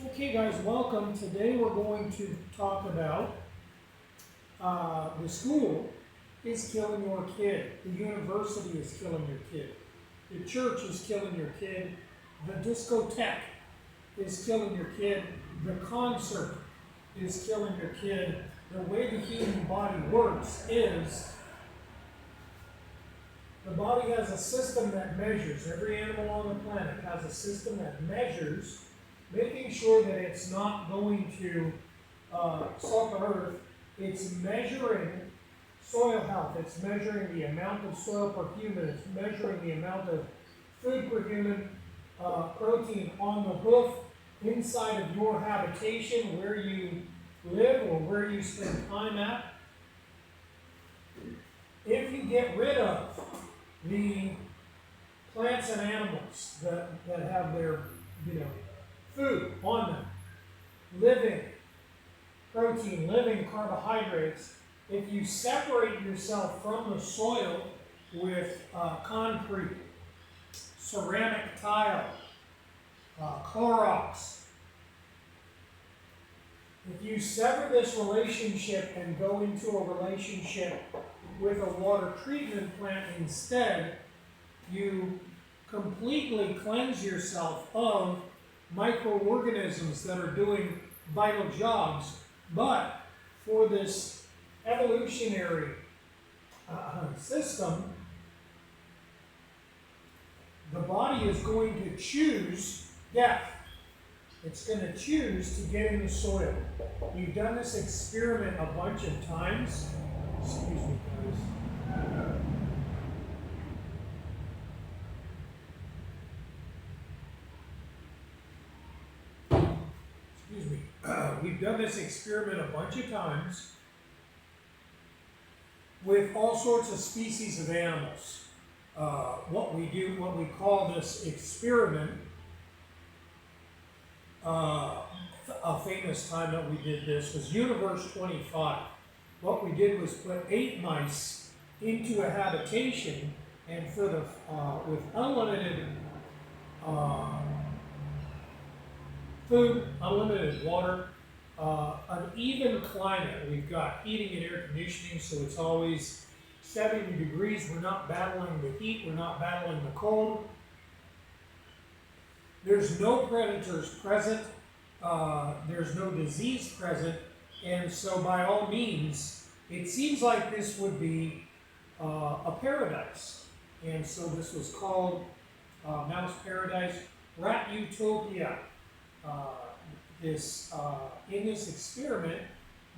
Okay, guys, welcome. Today we're going to talk about the school is killing your kid, the university is killing your kid, the church is killing your kid, the discotheque is killing your kid, the concert is killing your kid. The way the human body works is the body has a system that measures. Every animal on the planet has a system that measures, making sure that it's not going to salt the earth. It's measuring soil health. It's measuring the amount of soil per human. It's measuring the amount of food per human, protein on the hoof inside of your habitation, where you live or where you spend time at. If you get rid of the plants and animals that have their, food on them, living protein, living carbohydrates, if you separate yourself from the soil with concrete, ceramic tile, Clorox, if you sever this relationship and go into a relationship with a water treatment plant instead, you completely cleanse yourself of microorganisms that are doing vital jobs. But for this evolutionary system, the body is going to choose death. It's going to choose to get in the soil. We've done this experiment a bunch of times. Excuse me, guys. Excuse me. We've done this experiment a bunch of times with all sorts of species of animals. What we call this experiment, a famous time that we did this was Universe 25. What we did was put 8 mice into a habitation, and for the with unlimited food, unlimited water, an even climate. We've got heating and air conditioning, so it's always 70 degrees. We're not battling the heat. We're not battling the cold. There's no predators present. There's no disease present. And so by all means, it seems like this would be a paradise. And so this was called Mouse Paradise, Rat Utopia. In this experiment,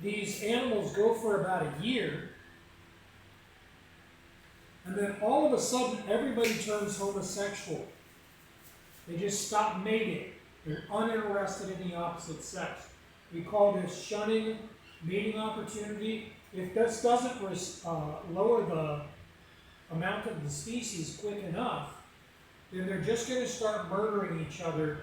these animals go for about a year, and then all of a sudden everybody turns homosexual. They just stop mating. They're uninterested in the opposite sex. We call this shunning mating opportunity. If this doesn't lower the amount of the species quick enough, then they're just going to start murdering each other.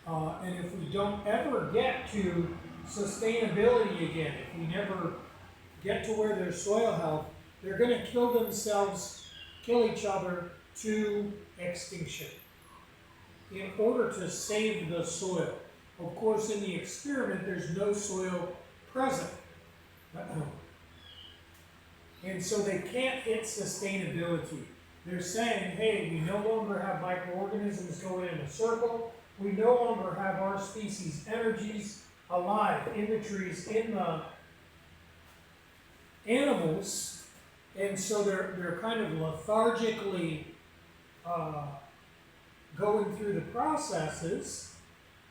And if we don't ever get to sustainability again, if we never get to where there's soil health, they're going to kill themselves, kill each other to extinction in order to save the soil. Of course, in the experiment, there's no soil present. And so they can't hit sustainability. They're saying, hey, we no longer have microorganisms going in a circle. We no longer have our species' energies alive in the trees, in the animals. And so they're kind of lethargically going through the processes,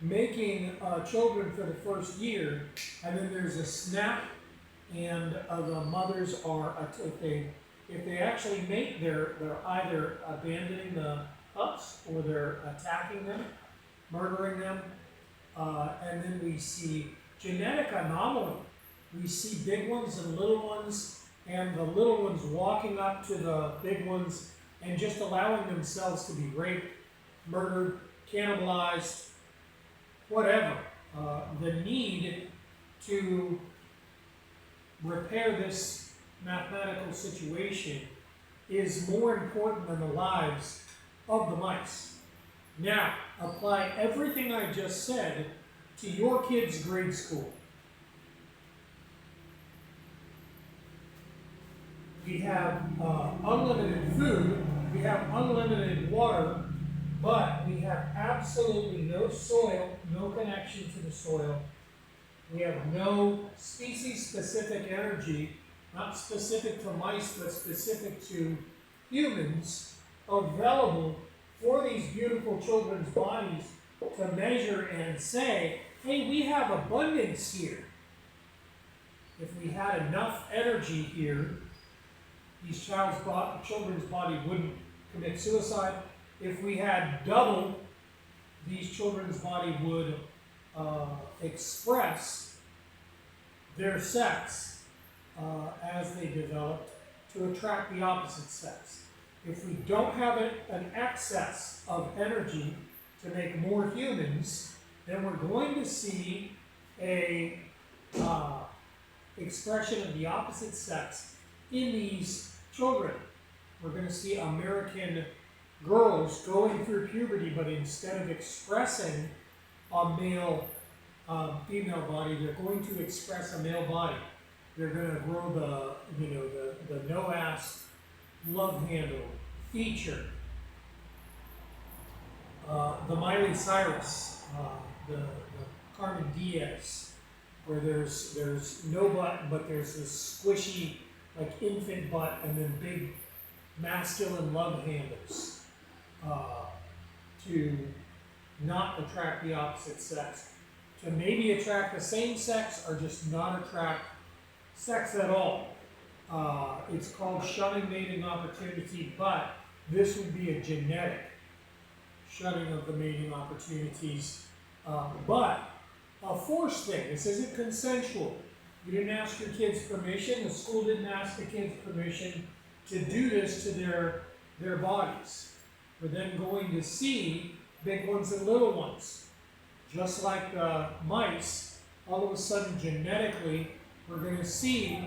making children for the first year, and then there's a snap, and the mothers are, if they actually mate, they're either abandoning the pups or they're attacking them, murdering them, and then we see genetic anomaly. We see big ones and little ones, and the little ones walking up to the big ones and just allowing themselves to be raped, murdered, cannibalized, whatever. The need to repair this mathematical situation is more important than the lives of the mice. Now, apply everything I just said to your kid's grade school. We have unlimited food, we have unlimited water, but we have absolutely no soil, no connection to the soil. We have no species-specific energy, not specific to mice, but specific to humans, available for these beautiful children's bodies to measure and say, hey, we have abundance here. If we had enough energy here, these children's body wouldn't commit suicide. If we had double, these children's body would express their sex as they developed to attract the opposite sex. If we don't have an excess of energy to make more humans, then we're going to see a expression of the opposite sex in these children. We're going to see American girls going through puberty, but instead of expressing a male female body, they're going to express a male body. They're going to grow the no-ass love handle feature. The Miley Cyrus, the Carmen Diaz, where there's no butt, but there's this squishy, like infant butt, and then big masculine love handles to not attract the opposite sex, to maybe attract the same sex or just not attract sex at all. It's called shunning mating opportunity, but this would be a genetic shunning of the mating opportunities, but a forced thing. This isn't consensual. You didn't ask your kids permission. The school didn't ask the kids permission to do this to their bodies. We're then going to see big ones and little ones. Just like the mice, all of a sudden genetically, we're going to see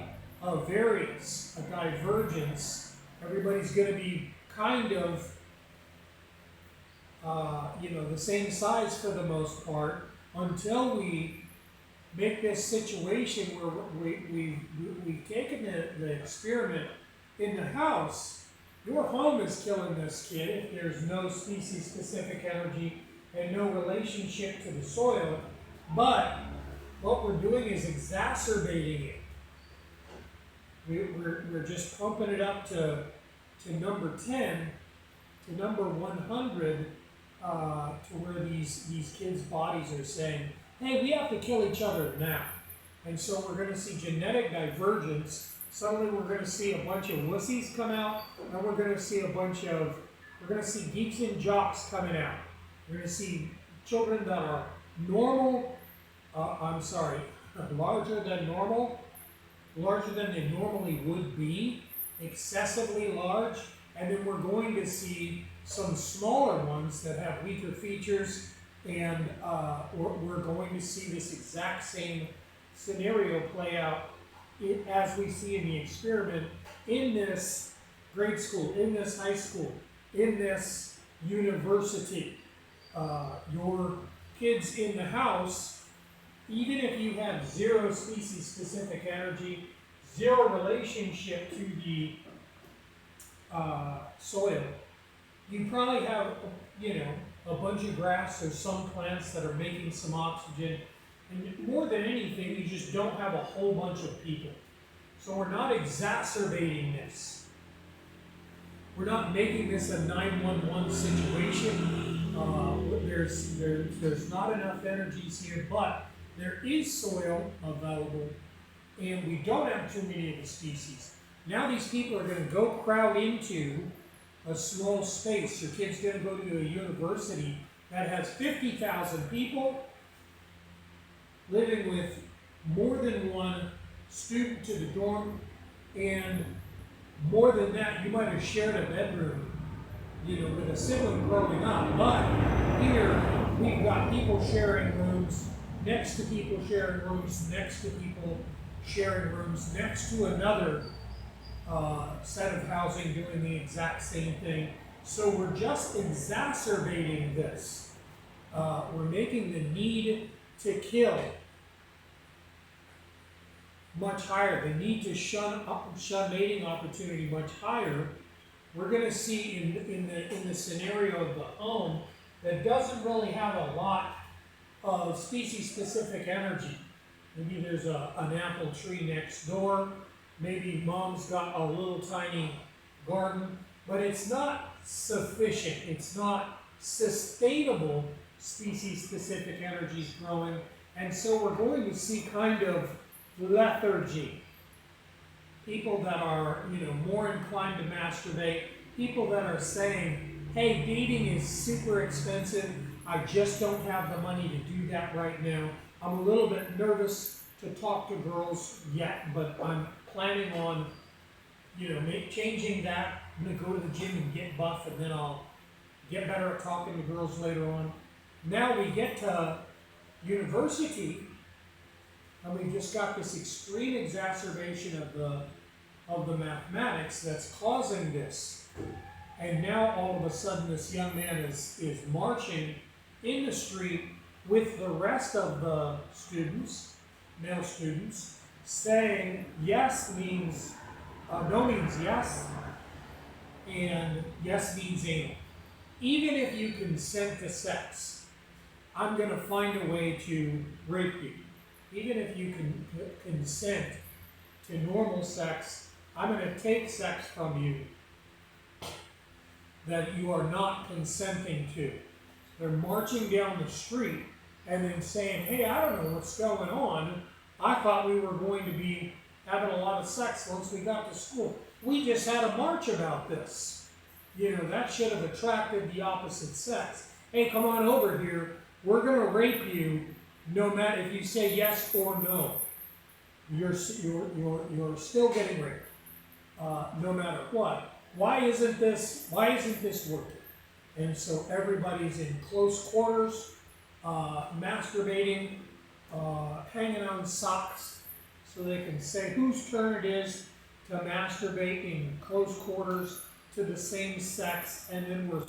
a variance, a divergence. Everybody's going to be kind of, the same size for the most part, until we make this situation where we've taken the experiment in the house. Your home is killing this kid if there's no species-specific energy and no relationship to the soil. But what we're doing is exacerbating it. We're just pumping it up to number 10, to number 100, to where these kids' bodies are saying, hey, we have to kill each other now. And so we're going to see genetic divergence. Suddenly we're going to see a bunch of wussies come out, and we're going to see geeks and jocks coming out. We're going to see children that are larger than normal, larger than they normally would be, excessively large, and then we're going to see some smaller ones that have weaker features, and we're going to see this exact same scenario play out as we see in the experiment in this grade school, in this high school, in this university. Your kids in the house, even if you have zero species-specific energy, zero relationship to the soil, you probably have, a bunch of grass or some plants that are making some oxygen. And more than anything, you just don't have a whole bunch of people. So we're not exacerbating this. We're not making this a 911 situation. There's not enough energies here, but there is soil available, and we don't have too many of the species. Now these people are going to go crowd into a small space. Your kid's going to go to a university that has 50,000 people living with more than one student to the dorm, and more than that, you might have shared a bedroom, with a sibling growing up. But here, we've got people sharing rooms, next to people sharing rooms, next to people sharing rooms, next to another set of housing doing the exact same thing. So we're just exacerbating this. We're making the need to kill much higher, the need to shun mating opportunity much higher, we're going to see in the scenario of the home that doesn't really have a lot of species-specific energy. Maybe there's an apple tree next door. Maybe mom's got a little tiny garden, but it's not sufficient. It's not sustainable species-specific energies growing, and so we're going to see kind of lethargy. People that are, more inclined to masturbate. People that are saying, "Hey, dating is super expensive. I just don't have the money to do that right now. I'm a little bit nervous to talk to girls yet, but I'm planning on, changing that. I'm going to go to the gym and get buff, and then I'll get better at talking to girls later on." Now we get to university, and we just got this extreme exacerbation of the mathematics that's causing this. And now all of a sudden this young man is marching in the street with the rest of the students, male students, saying yes means, no means yes, and yes means anal. Even if you consent to sex, I'm going to find a way to rape you. Even if you can consent to normal sex, I'm going to take sex from you that you are not consenting to. They're marching down the street and then saying, "Hey, I don't know what's going on. I thought we were going to be having a lot of sex once we got to school. We just had a march about this. That should have attracted the opposite sex. Hey, come on over here. We're going to rape you no matter if you say yes or no. You're still getting raped, no matter what. Why isn't this working?" And so everybody's in close quarters, masturbating, hanging on socks, so they can say whose turn it is to masturbate in close quarters to the same sex, and then we're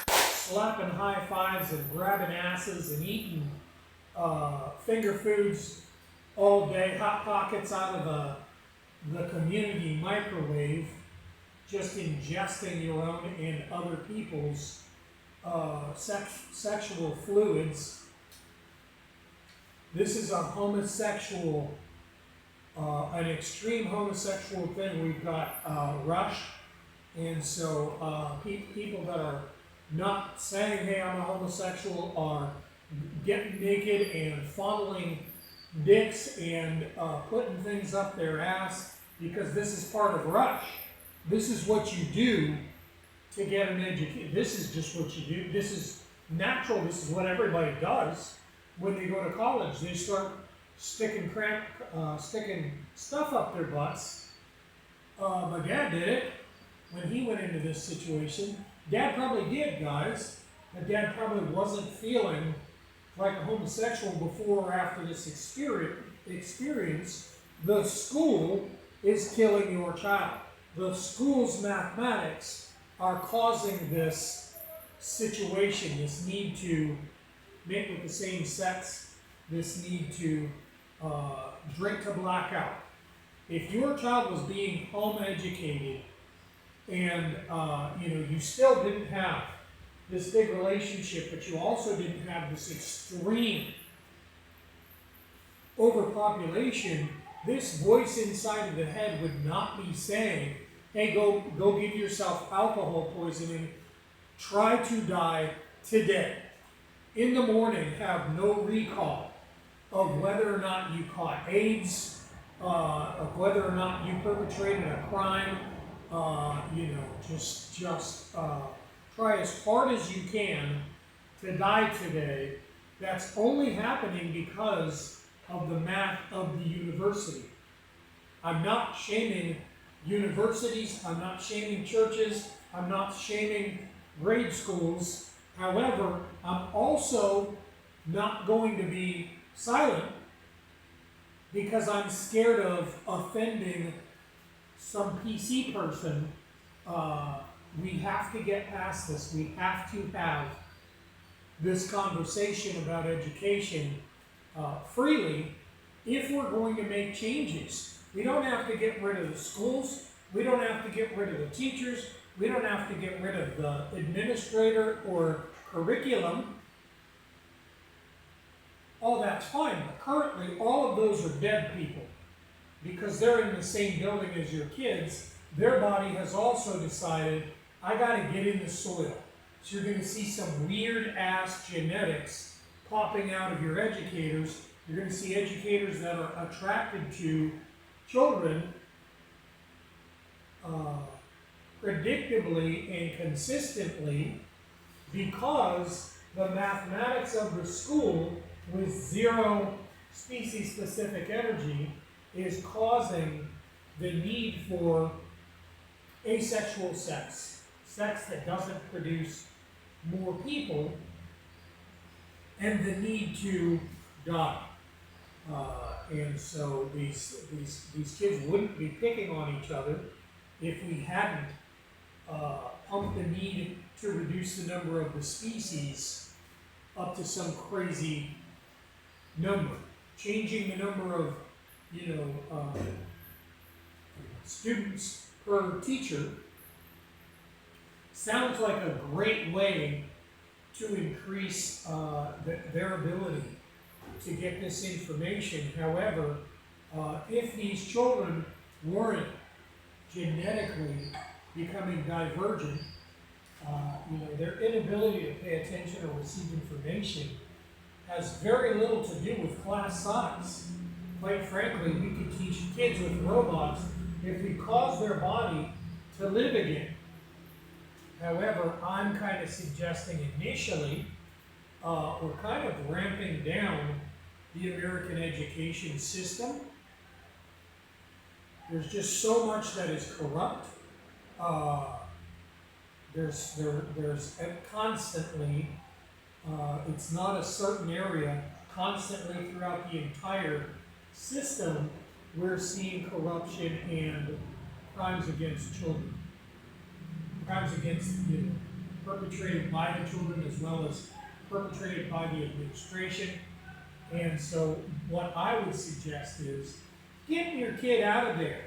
slapping high fives and grabbing asses and eating finger foods all day, Hot Pockets out of the community microwave, just ingesting your own and other people's sexual fluids. This is a homosexual, an extreme homosexual thing. We've got Rush, and so people that are not saying, "Hey, I'm a homosexual," are getting naked and fondling dicks and putting things up their ass, because this is part of Rush. This is what you do to get an education. This is just what you do. This is natural. This is what everybody does when they go to college. They start sticking stuff up their butts. My dad did it when he went into this situation. Dad probably did, guys. But Dad probably wasn't feeling like a homosexual before or after this experience. The school is killing your child. The school's mathematics are causing this situation, this need to mate with the same sex, this need to drink to blackout. If your child was being home educated and you still didn't have this big relationship, but you also didn't have this extreme overpopulation, this voice inside of the head would not be saying, "Hey, go give yourself alcohol poisoning, try to die today." In the morning, have no recall of whether or not you caught AIDS, of whether or not you perpetrated a crime. Just try as hard as you can to die today. That's only happening because of the math of the university. I'm not shaming universities, I'm not shaming churches, I'm not shaming grade schools. However, I'm also not going to be silent because I'm scared of offending some PC person. We have to get past this. We have to have this conversation about education freely if we're going to make changes. We don't have to get rid of the schools. We don't have to get rid of the teachers. We don't have to get rid of the administrator or curriculum. All that's fine, but currently all of those are dead people because they're in the same building as your kids. Their body has also decided, I got to get in the soil. So you're going to see some weird-ass genetics popping out of your educators. You're going to see educators that are attracted to children predictably and consistently because the mathematics of the school with zero species-specific energy is causing the need for asexual sex, sex that doesn't produce more people, and the need to die. And so these kids wouldn't be picking on each other if we hadn't pumped the need to reduce the number of the species up to some crazy number. Changing the number of, students per teacher sounds like a great way to increase their ability to get this information. However, if these children weren't genetically becoming divergent, their inability to pay attention or receive information has very little to do with class size. Quite frankly, we could teach kids with robots if we cause their body to live again. However, I'm kind of suggesting initially we're kind of ramping down the American education system. There's just so much that is corrupt. There's constantly, it's not a certain area, constantly throughout the entire system, we're seeing corruption and crimes against children. Crimes against, perpetrated by the children as well as perpetrated by the administration. And so what I would suggest is get your kid out of there.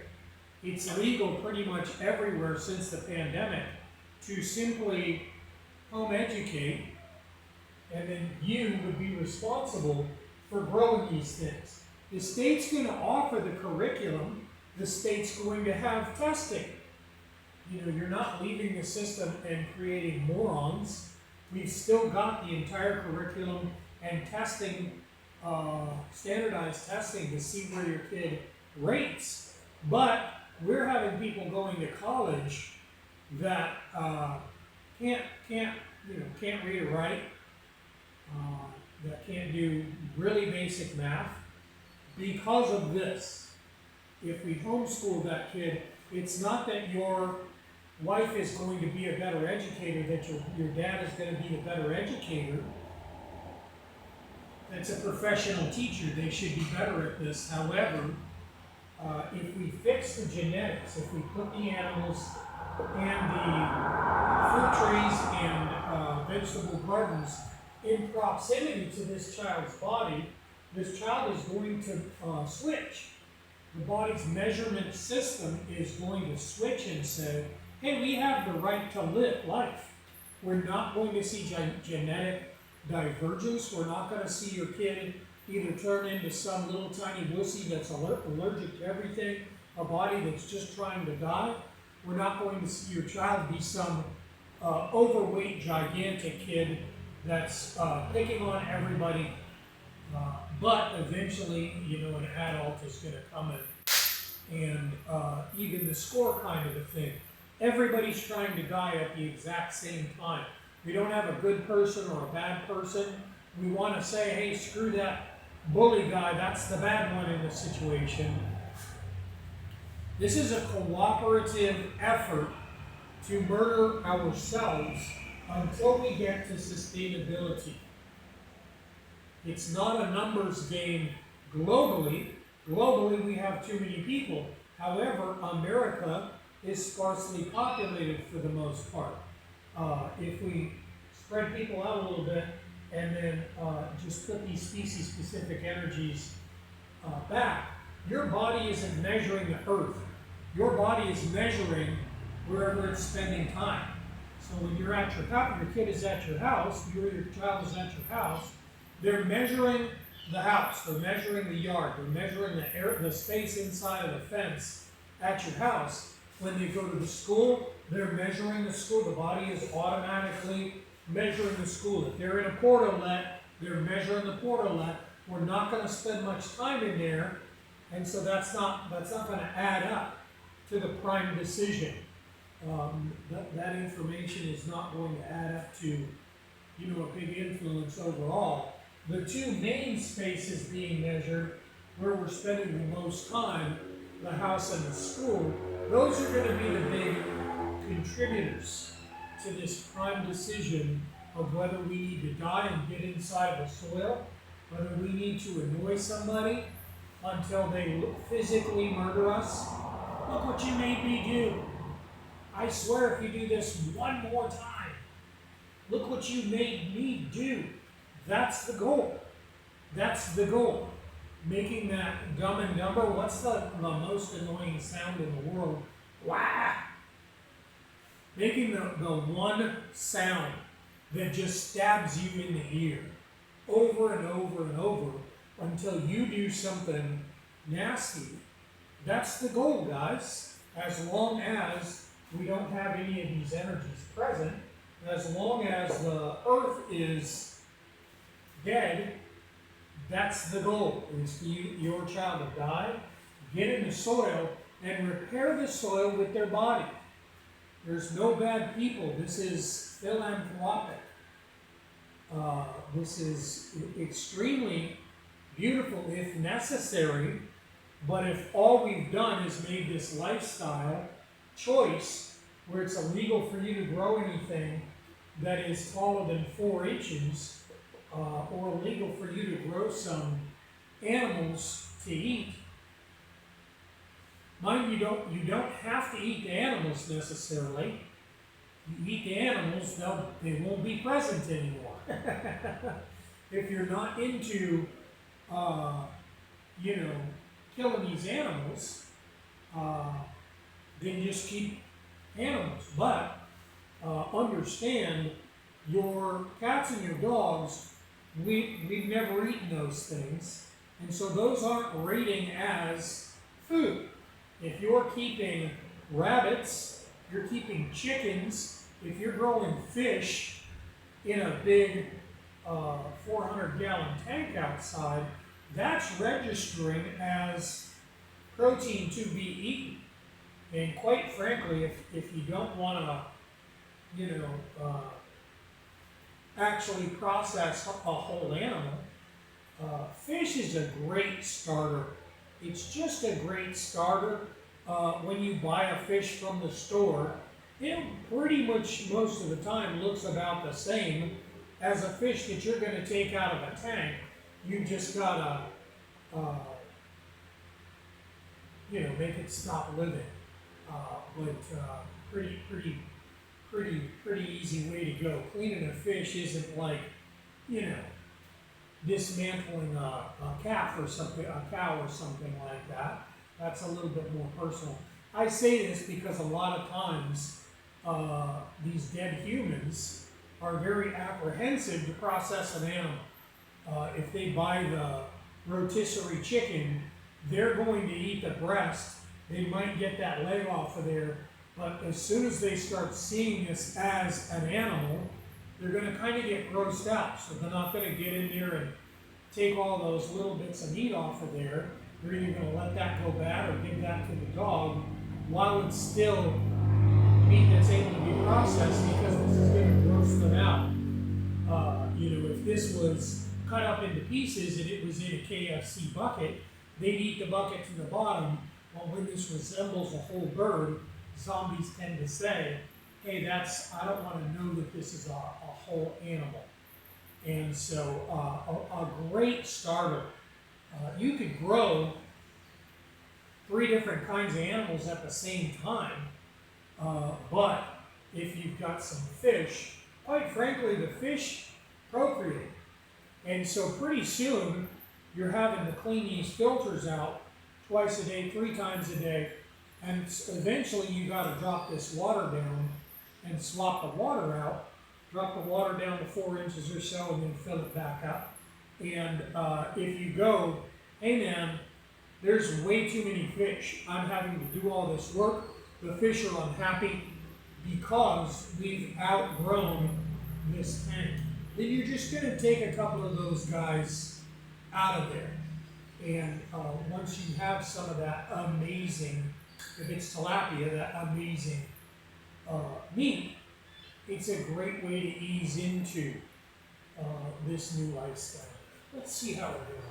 It's legal pretty much everywhere since the pandemic to simply home educate, and then you would be responsible for growing these things. The state's going to offer the curriculum. The state's going to have testing. You're not leaving the system and creating morons. We've still got the entire curriculum and testing, standardized testing to see where your kid rates. But we're having people going to college that can't read or write, that can't do really basic math because of this. If we homeschool that kid, it's not that your wife is going to be a better educator, that your dad is going to be a better educator. That's a professional teacher. They should be better at this. However, if we fix the genetics, if we put the animals and the fruit trees and vegetable gardens in proximity to this child's body, this child is going to switch. The body's measurement system is going to switch and say, hey, we have the right to live life. We're not going to see genetic divergence. We're not going to see your kid either turn into some little tiny wussy that's allergic to everything, a body that's just trying to die. We're not going to see your child be some overweight, gigantic kid that's picking on everybody. But eventually, an adult is going to come in and even the score kind of a thing. Everybody's trying to die at the exact same time. We don't have a good person or a bad person. We want to say, hey, screw that bully guy, that's the bad one in the situation. This is a cooperative effort to murder ourselves until we get to sustainability. It's not a numbers game globally. Globally, we have too many people. However, America is sparsely populated for the most part. If we spread people out a little bit, and then just put these species-specific energies back, your body isn't measuring the earth. Your body is measuring wherever it's spending time. So when you're at your house, your kid is at your house, your child is at your house, they're measuring the house, they're measuring the yard, they're measuring the space inside of the fence at your house. When they go to the school, they're measuring the school. The body is automatically measuring the school. If they're in a portalet, they're measuring the portalet. We're not going to spend much time in there, and so that's not going to add up to the prime decision. That information is not going to add up to, a big influence overall. The two main spaces being measured, where we're spending the most time, the house and the school, those are going to be the big contributors to this prime decision of whether we need to die and get inside the soil, whether we need to annoy somebody until they physically murder us. Look what you made me do. I swear if you do this one more time, look what you made me do. That's the goal. That's the goal. Making that Dumb and Dumber, what's the most annoying sound in the world? Wah! Making the one sound that just stabs you in the ear over and over and over until you do something nasty. That's the goal, guys. As long as we don't have any of these energies present, as long as the earth is dead, that's the goal, is for your child to die, get in the soil, and repair the soil with their body. There's no bad people. This is philanthropic. This is extremely beautiful if necessary, but if all we've done is made this lifestyle choice where it's illegal for you to grow anything that is taller than 4 inches, or illegal for you to grow some animals to eat. Mind you, don't have to eat the animals necessarily. You eat the animals, they won't be present anymore. If you're not into, killing these animals, then just keep animals. But understand, your cats and your dogs, we've never eaten those things, and so those aren't rating as food. If you're keeping rabbits, you're keeping chickens, if you're growing fish in a big 400-gallon tank outside, that's registering as protein to be eaten. And quite frankly, if you don't want to, actually process a whole animal, fish is a great starter. It's just a great starter. When you buy a fish from the store, it pretty much most of the time looks about the same as a fish that you're going to take out of a tank. You just gotta, make it stop living. Pretty easy way to go. Cleaning a fish isn't like, dismantling a calf or something, a cow or something like that. That's a little bit more personal. I say this because a lot of times these dead humans are very apprehensive to process an animal. If they buy the rotisserie chicken, they're going to eat the breast. They might get that leg off of there, but as soon as they start seeing this as an animal, they're going to kind of get grossed out. So they're not going to get in there and take all those little bits of meat off of there. They're either going to let that go bad or give that to the dog while it's still meat that's able to be processed, because this is going to gross them out. If this was cut up into pieces and it was in a KFC bucket, they'd eat the bucket to the bottom. Well, when this resembles a whole bird, zombies tend to say, hey, I don't want to know that this is a whole animal. And so a great starter. You could grow 3 different kinds of animals at the same time, but if you've got some fish, quite frankly, the fish procreate. And so pretty soon, you're having to clean these filters out twice a day, 3 times a day, and eventually you got to drop this water down and swap the water out, drop the water down to 4 inches or so, and then fill it back up. And if you go, hey man, there's way too many fish, I'm having to do all this work, the fish are unhappy because we've outgrown this tank, then you're just going to take a couple of those guys out of there. And once you have some of that amazing, if it's tilapia, that amazing meat, it's a great way to ease into this new lifestyle. Let's see how we're doing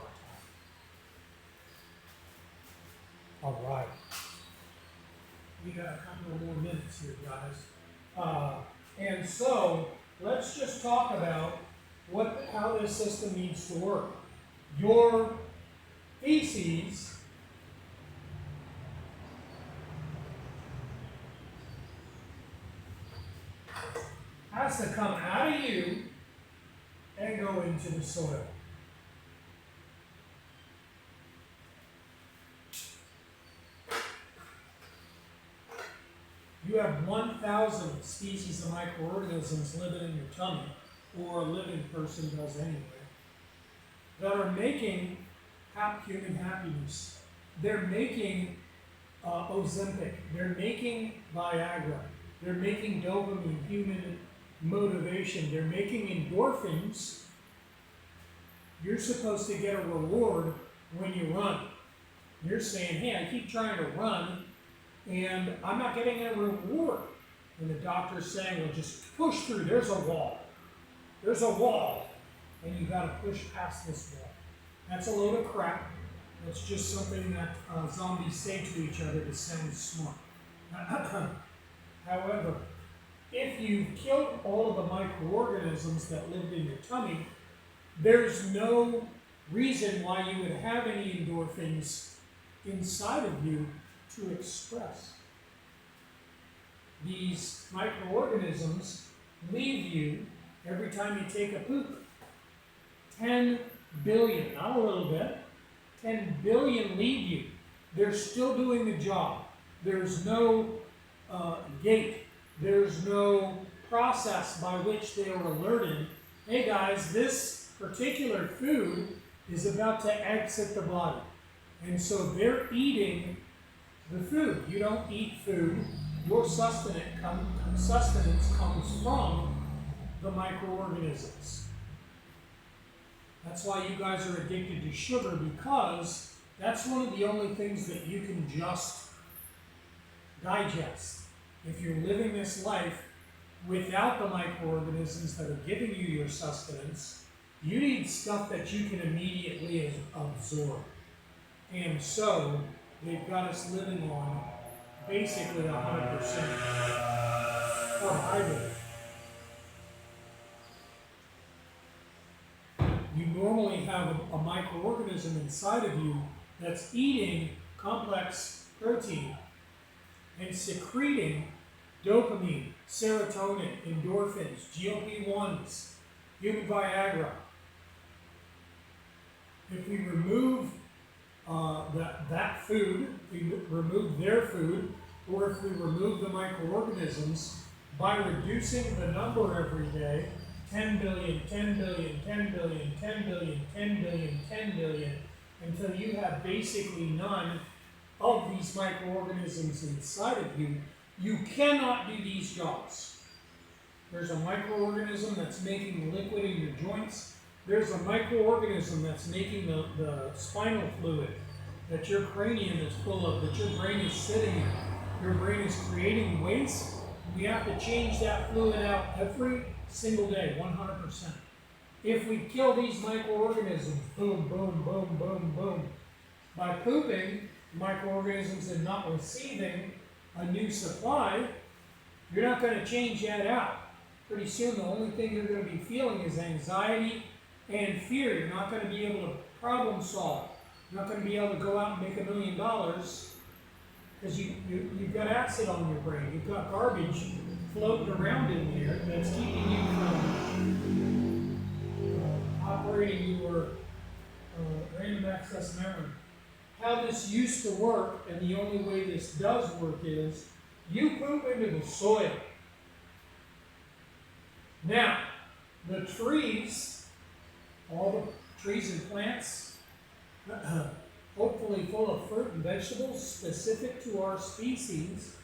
on time. All right. We got a couple of more minutes here, guys. And so, let's just talk about how this system needs to work. Your feces has to come out of you and go into the soil. You have 1,000 species of microorganisms living in your tummy, or a living person does anyway, that are making human happiness. They're making Ozempic. They're making Viagra. They're making dopamine, human motivation. They're making endorphins. You're supposed to get a reward when you run. You're saying, hey, I keep trying to run, and I'm not getting a reward. And the doctor's saying, well, just push through. There's a wall. There's a wall. And you've got to push past this wall. That's a load of crap. That's just something that zombies say to each other to sound smart. However, if you've killed all of the microorganisms that lived in your tummy, there's no reason why you would have any endorphins inside of you to express. These microorganisms leave you every time you take a poop. 10 billion, not a little bit, 10 billion leave you. They're still doing the job. There's no gate. There's no process by which they are alerted, hey guys, this particular food is about to exit the body. And so they're eating the food. You don't eat food. Your sustenance comes from the microorganisms. That's why you guys are addicted to sugar, because that's one of the only things that you can just digest. If you're living this life without the microorganisms that are giving you your sustenance, you need stuff that you can immediately absorb. And so, they've got us living on basically 100% carbohydrate. You normally have a microorganism inside of you that's eating complex protein and secreting dopamine, serotonin, endorphins, GLP-1s, human Viagra. If we remove that food, if we remove their food, or if we remove the microorganisms, by reducing the number every day, 10 billion, 10 billion, 10 billion, 10 billion, 10 billion, 10 billion, until you have basically none of these microorganisms inside of you, you cannot do these jobs. There's a microorganism that's making liquid in your joints. There's a microorganism that's making the spinal fluid that your cranium is full of, that your brain is sitting in. Your brain is creating waste. We have to change that fluid out every single day, 100%. If we kill these microorganisms, boom, boom, boom, boom, boom, by pooping, microorganisms and not receiving a new supply, you're not going to change that out. Pretty soon, the only thing you're going to be feeling is anxiety and fear. You're not going to be able to problem solve. You're not going to be able to go out and make $1 million because you've got acid on your brain. You've got garbage floating around in here that's keeping you from excess memory. How this used to work, and the only way this does work, is you poop into the soil. Now, the trees, all the trees and plants, hopefully full of fruit and vegetables specific to our species,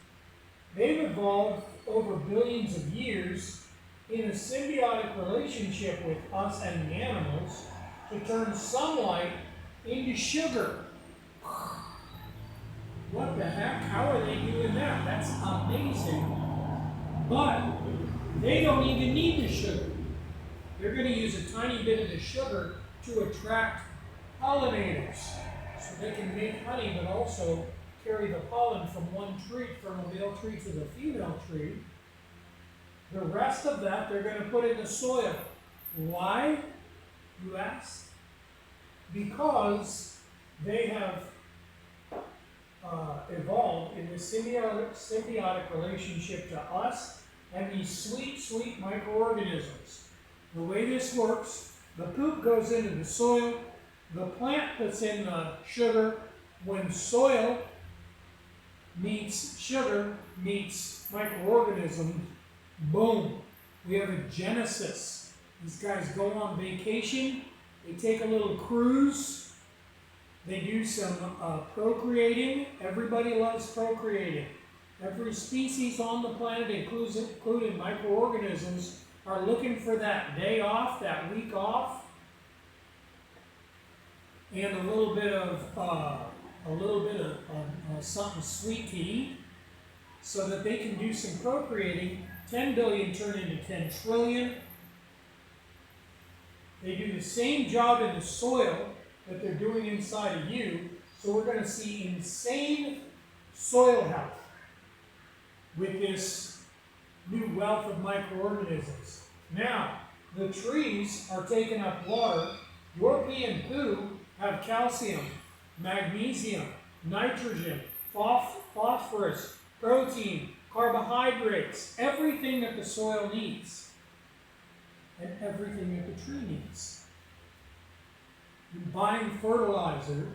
they've evolved over billions of years in a symbiotic relationship with us and the animals to turn sunlight into sugar. What the heck? How are they doing that? That's amazing. But they don't even need the sugar. They're going to use a tiny bit of the sugar to attract pollinators so they can make honey, but also carry the pollen from one tree, from a male tree to the female tree. The rest of that they're going to put in the soil. Why, you ask? Because they have evolved in this symbiotic relationship to us and these sweet, sweet microorganisms. The way this works, the poop goes into the soil, the plant puts in the sugar. When soil meets sugar, meets microorganisms, boom, we have a genesis. These guys go on vacation, they take a little cruise, they do some procreating. Everybody loves procreating. Every species on the planet, including microorganisms, are looking for that day off, that week off, and a little bit of something sweet to eat, so that they can do some procreating. 10 billion turn into 10 trillion. They do the same job in the soil that they're doing inside of you, so we're going to see insane soil health with this new wealth of microorganisms. Now, the trees are taking up water. Your pee and poo have calcium, magnesium, nitrogen, phosphorus, protein, carbohydrates, everything that the soil needs, and everything that the tree needs. You're buying fertilizer,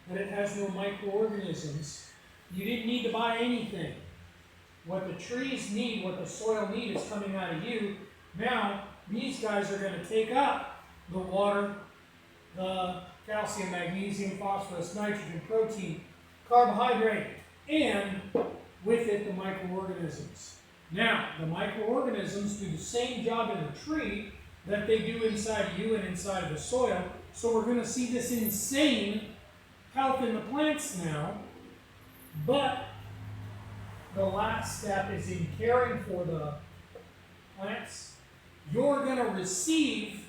and it has no microorganisms. You didn't need to buy anything. What the trees need, what the soil needs, is coming out of you. Now, these guys are going to take up the water, the calcium, magnesium, phosphorus, nitrogen, protein, carbohydrate, and with it the microorganisms. Now, the microorganisms do the same job in the tree that they do inside of you and inside of the soil. So we're going to see this insane health in the plants now. But the last step is in caring for the plants. You're going to receive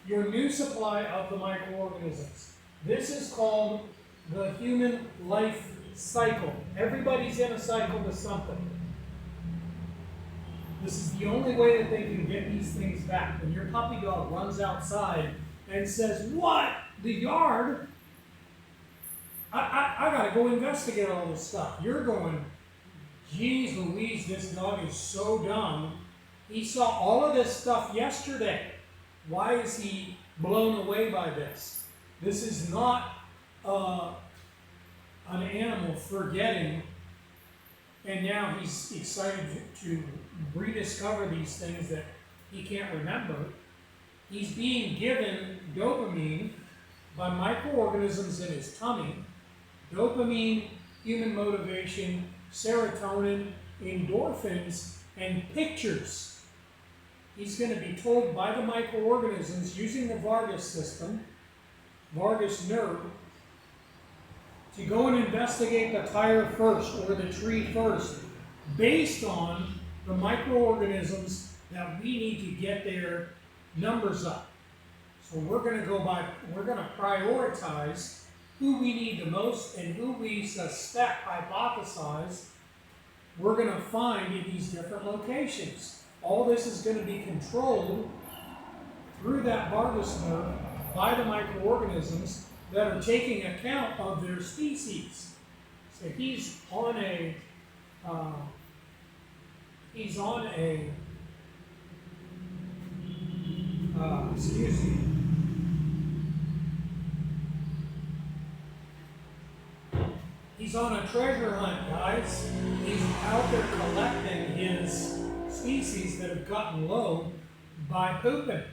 your new supply of the microorganisms. This is called the human life cycle. Everybody's in a cycle with something. This is the only way that they can get these things back. When your puppy dog runs outside and says, "What? The yard? I gotta go investigate all this stuff." You're going, "Geez Louise, this dog is so dumb. He saw all of this stuff yesterday. Why is he blown away by this?" This is not an animal forgetting, and now he's excited to rediscover these things that he can't remember. He's being given dopamine by microorganisms in his tummy. Dopamine, human motivation, serotonin, endorphins, and pictures. He's going to be told by the microorganisms using the vagus system, vagus nerve, to go and investigate the tire first or the tree first, based on the microorganisms that we need to get their numbers up. So we're going to prioritize who we need the most and who we suspect, hypothesize, we're going to find in these different locations. All this is going to be controlled through that vagus nerve by the microorganisms that are taking account of their species. So he's on a He's on a treasure hunt, guys. He's out there collecting his species that have gotten low by pooping.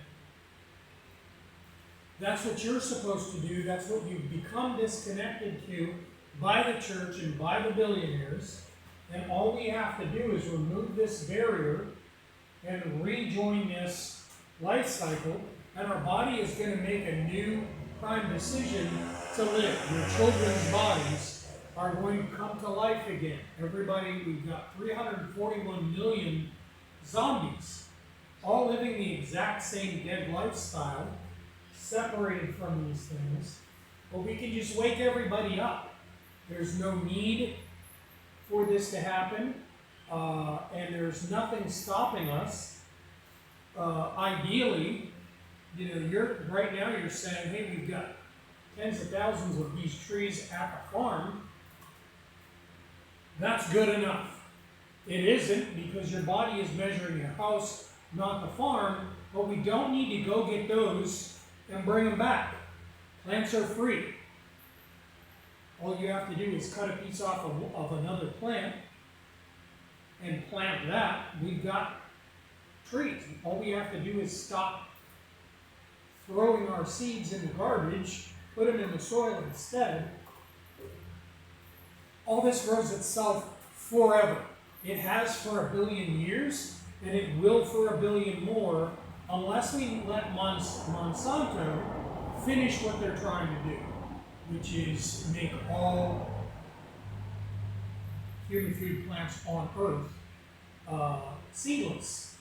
That's what you're supposed to do. That's what you've become disconnected to by the church and by the billionaires. And all we have to do is remove this barrier and rejoin this life cycle, and our body is going to make a new prime decision to live. Your children's bodies are going to come to life again. Everybody, we've got 341 million zombies, all living the exact same dead lifestyle, separated from these things. But we can just wake everybody up. There's no need for this to happen, and there's nothing stopping us. Ideally, right now you're saying, hey, we've got tens of thousands of these trees at the farm. That's good enough. It isn't, because your body is measuring your house, not the farm, but we don't need to go get those and bring them back. Plants are free. All you have to do is cut a piece off of another plant and plant that. We've got trees. All we have to do is stop throwing our seeds in the garbage, put them in the soil instead. All this grows itself forever. It has for 1 billion years, and it will for 1 billion more, unless we let Monsanto finish what they're trying to do, which is make all human food plants on Earth seedless,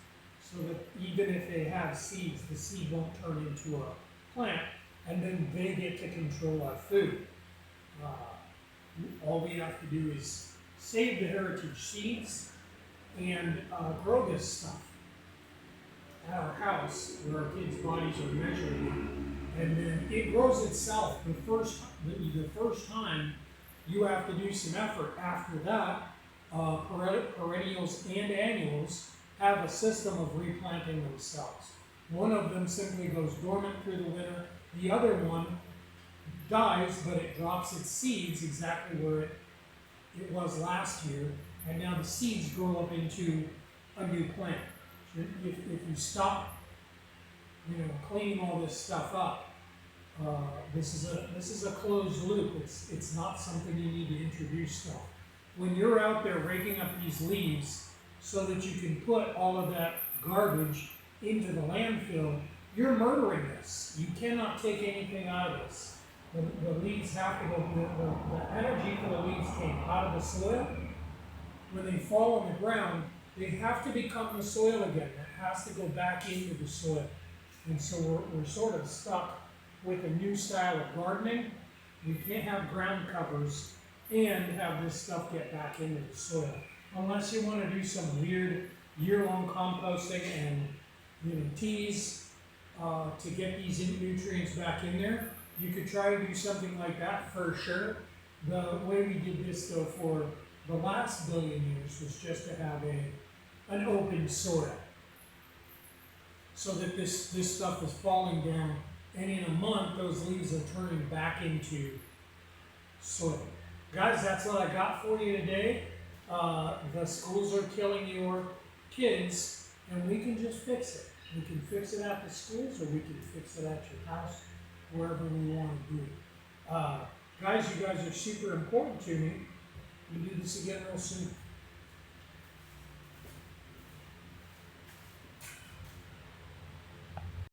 so that even if they have seeds, the seed won't turn into a plant, and then they get to control our food. All we have to do is save the heritage seeds and grow this stuff at our house where our kids' bodies are measuring, and then it grows itself. The first time you have to do some effort. After that, perennials and annuals have a system of replanting themselves. One of them simply goes dormant through the winter. The other one dies, but it drops its seeds exactly where it was last year, and now the seeds grow up into a new plant. If you stop, cleaning all this stuff up, this is a closed loop. It's not something you need to introduce stuff. When you're out there raking up these leaves so that you can put all of that garbage into the landfill, you're murdering this. You cannot take anything out of this. The leaves have to go, the energy for the leaves came out of the soil. When they fall on the ground, they have to become the soil again. It has to go back into the soil. And so we're sort of stuck with a new style of gardening. We can't have ground covers and have this stuff get back into the soil. Unless you want to do some weird year-long composting and tease to get these nutrients back in there. You could try to do something like that for sure. The way we did this, though, for the last 1 billion years was just to have an open soil, so that this stuff is falling down, and in a month those leaves are turning back into soil. Guys, that's what I got for you today. The schools are killing your kids, and we can just fix it. We can fix it at the schools, or we can fix it at your house, wherever we want to do it. Guys, you guys are super important to me. We'll do this again real soon.